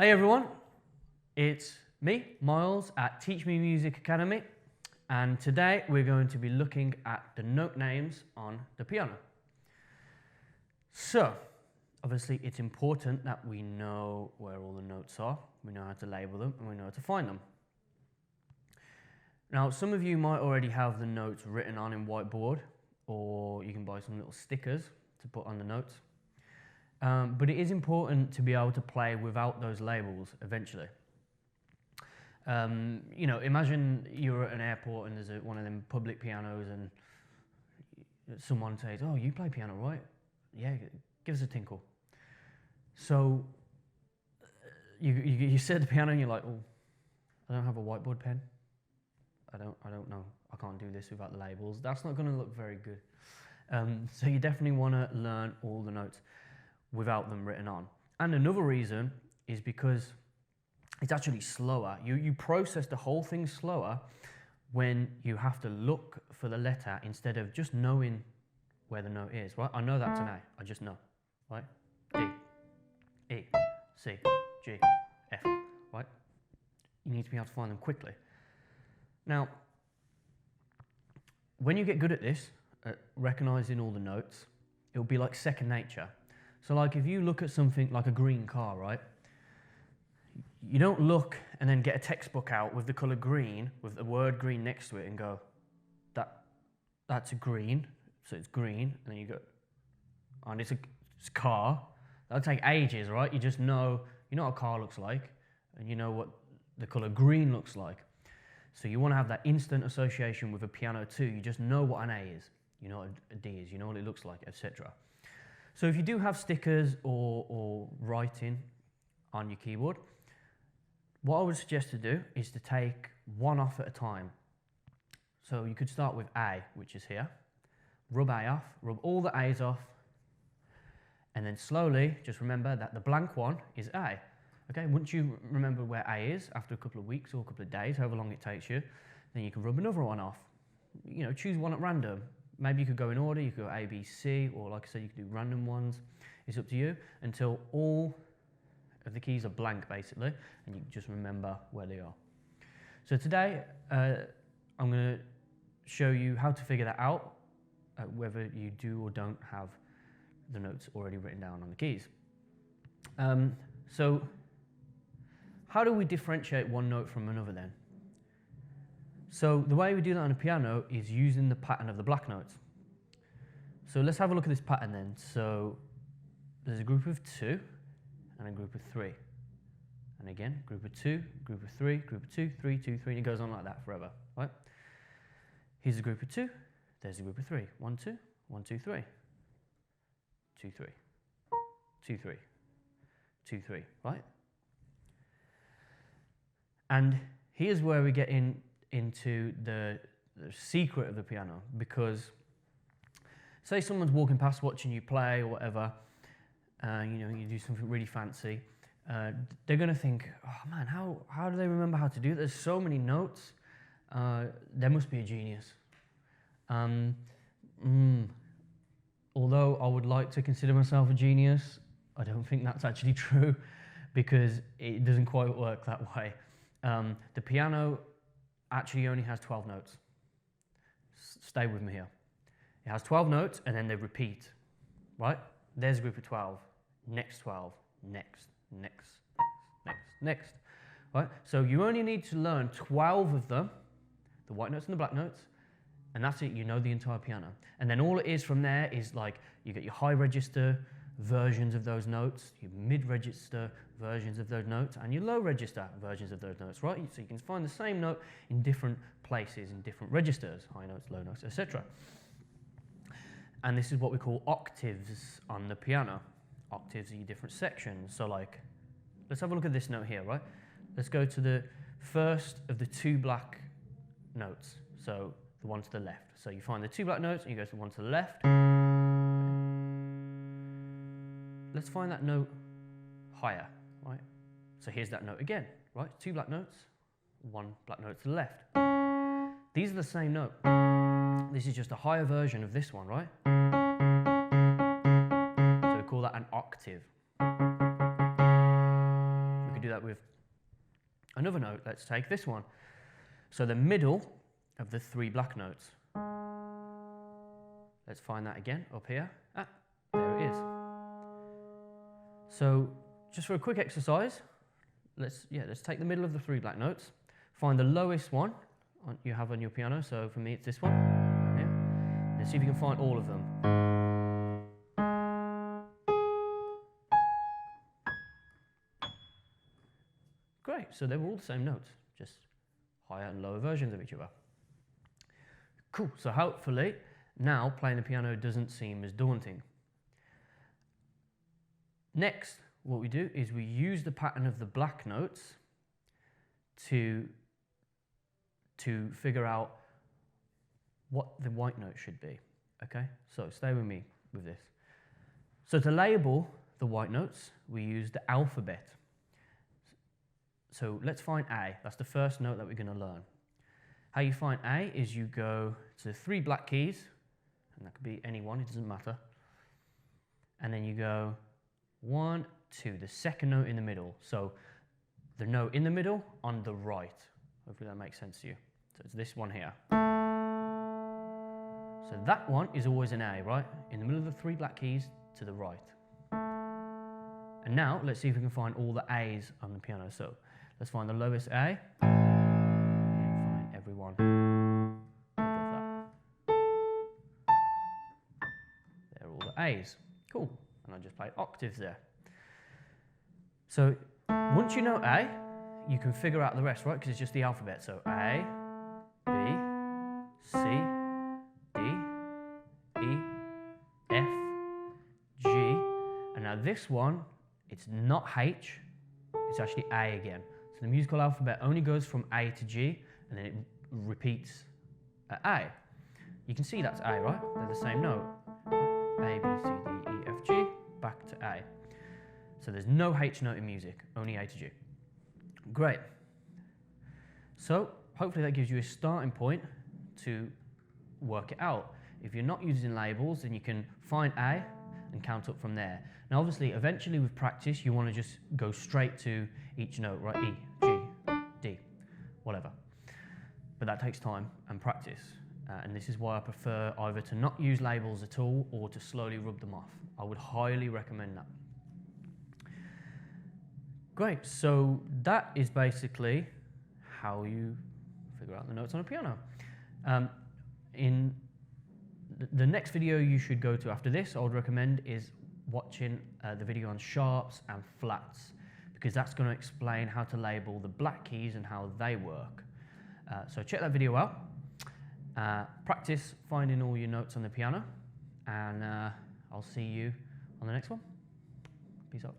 Hey everyone, it's me, Miles at Teach Me Music Academy, and today we're going to be looking at the note names on the piano. So, obviously it's important that we know where all the notes are, we know how to label them, and we know how to find them. Now, some of you might already have the notes written on in whiteboard, or you can buy some little stickers to put on the notes. But it is important to be able to play without those labels eventually. You know, imagine you're at an airport and there's one of them public pianos and someone says, "Oh, you play piano, right? Yeah, give us a tinkle." So you sit at the piano and you're like, "Oh, I don't have a whiteboard pen. I don't know. I can't do this without the labels." That's not going to look very good. So you definitely want to learn all the notes without them written on. And another reason is because it's actually slower. You process the whole thing slower when you have to look for the letter instead of just knowing where the note is, right? I know that's an A, I just know, right? D, E, C, G, F, right? You need to be able to find them quickly. Now, when you get good at this, at recognizing all the notes, it'll be like second nature. So like if you look at something like a green car, right? You don't look and then get a textbook out with the colour green, with the word green next to it and go, that's a green, so it's green, and then you go, and it's a car. That'll take ages, right? You just know, you know what a car looks like, and you know what the colour green looks like. So you want to have that instant association with a piano too. You just know what an A is, you know what a D is, you know what it looks like, etc. So if you do have stickers or writing on your keyboard, what I would suggest to do is to take one off at a time. So you could start with A, which is here. Rub A off, rub all the A's off, and then slowly just remember that the blank one is A. Okay, once you remember where A is after a couple of weeks or a couple of days, however long it takes you, then you can rub another one off. You know, choose one at random. Maybe you could go in order, you could go A, B, C, or like I said, you could do random ones. It's up to you until all of the keys are blank, basically, and you just remember where they are. So today, I'm going to show you how to figure that out, whether you do or don't have the notes already written down on the keys. So how do we differentiate one note from another then? So the way we do that on a piano is using the pattern of the black notes. So let's have a look at this pattern then. So there's a group of 2 and a group of 3. And again, group of 2, group of 3, group of 2, 3, 2, 3, and it goes on like that forever, right? Here's a group of 2, there's a group of 3. 1, 2, 1, 2, 3. 2, 3. 2, 3. 2, 3, right? And here's where we get into the secret of the piano, because say someone's walking past watching you play or whatever, you know, you do something really fancy, they're going to think, oh man, how do they remember how to do it? There's so many notes, there must be a genius. Although I would like to consider myself a genius, I don't think that's actually true, because it doesn't quite work that way. The piano actually only has 12 notes. Stay with me here. It has 12 notes and then they repeat, right? There's a group of 12, next 12, next, next, next, next, right? So you only need to learn 12 of them, the white notes and the black notes, and that's it, you know the entire piano. And then all it is from there is like, you get your high register versions of those notes, your mid-register versions of those notes, and your low-register versions of those notes, right? So you can find the same note in different places, in different registers, high notes, low notes, etc. And this is what we call octaves on the piano. Octaves are your different sections. So like, let's have a look at this note here, right? Let's go to the first of the 2 black notes, so the one to the left. So you find the 2 black notes, and you go to the one to the left. Let's find that note higher, right? So here's that note again, right? 2 black notes, 1 black note to the left. These are the same note. This is just a higher version of this one, right? So we call that an octave. We could do that Another note, let's take this one. So the middle of the 3 black notes. Let's find that again up here. Ah, there it is. So just for a quick exercise, let's take the middle of the 3 black notes, find the lowest one you have on your piano. So for me, it's this one. Right here. Let's see if you can find all of them. Great, so they were all the same notes, just higher and lower versions of each other. Cool, so hopefully now playing the piano doesn't seem as daunting. Next, what we do is we use the pattern of the black notes to figure out what the white note should be, okay? So stay with me with this. So to label the white notes, we use the alphabet. So let's find A. That's the first note that we're going to learn. How you find A is you go to the 3 black keys, and that could be any one, it doesn't matter. And then you go 1, 2, the second note in the middle. So the note in the middle on the right. Hopefully that makes sense to you. So it's this one here. So that one is always an A, right? In the middle of the 3 black keys to the right. And now let's see if we can find all the A's on the piano. So let's find the lowest A, and find everyone above that. They're all the A's. Cool. And I just played octaves there. So once you know A, you can figure out the rest, right? Because it's just the alphabet. So A, B, C, D, E, F, G. And now this one, it's not H, it's actually A again. So the musical alphabet only goes from A to G, and then it repeats at A. You can see that's A, right? They're the same note. A, B, C, D, E, F, G, back to A. So there's no H note in music, only A to G. Great. So hopefully that gives you a starting point to work it out. If you're not using labels, then you can find A and count up from there. Now obviously, eventually with practice, you want to just go straight to each note, right? E, G, D, whatever. But that takes time and practice. And this is why I prefer either to not use labels at all or to slowly rub them off. I would highly recommend that. Great, so that is basically how you figure out the notes on a piano. In the next video you should go to after this, I would recommend, is watching the video on sharps and flats, because that's going to explain how to label the black keys and how they work. So check that video out. Practice finding all your notes on the piano, and I'll see you on the next one. Peace out.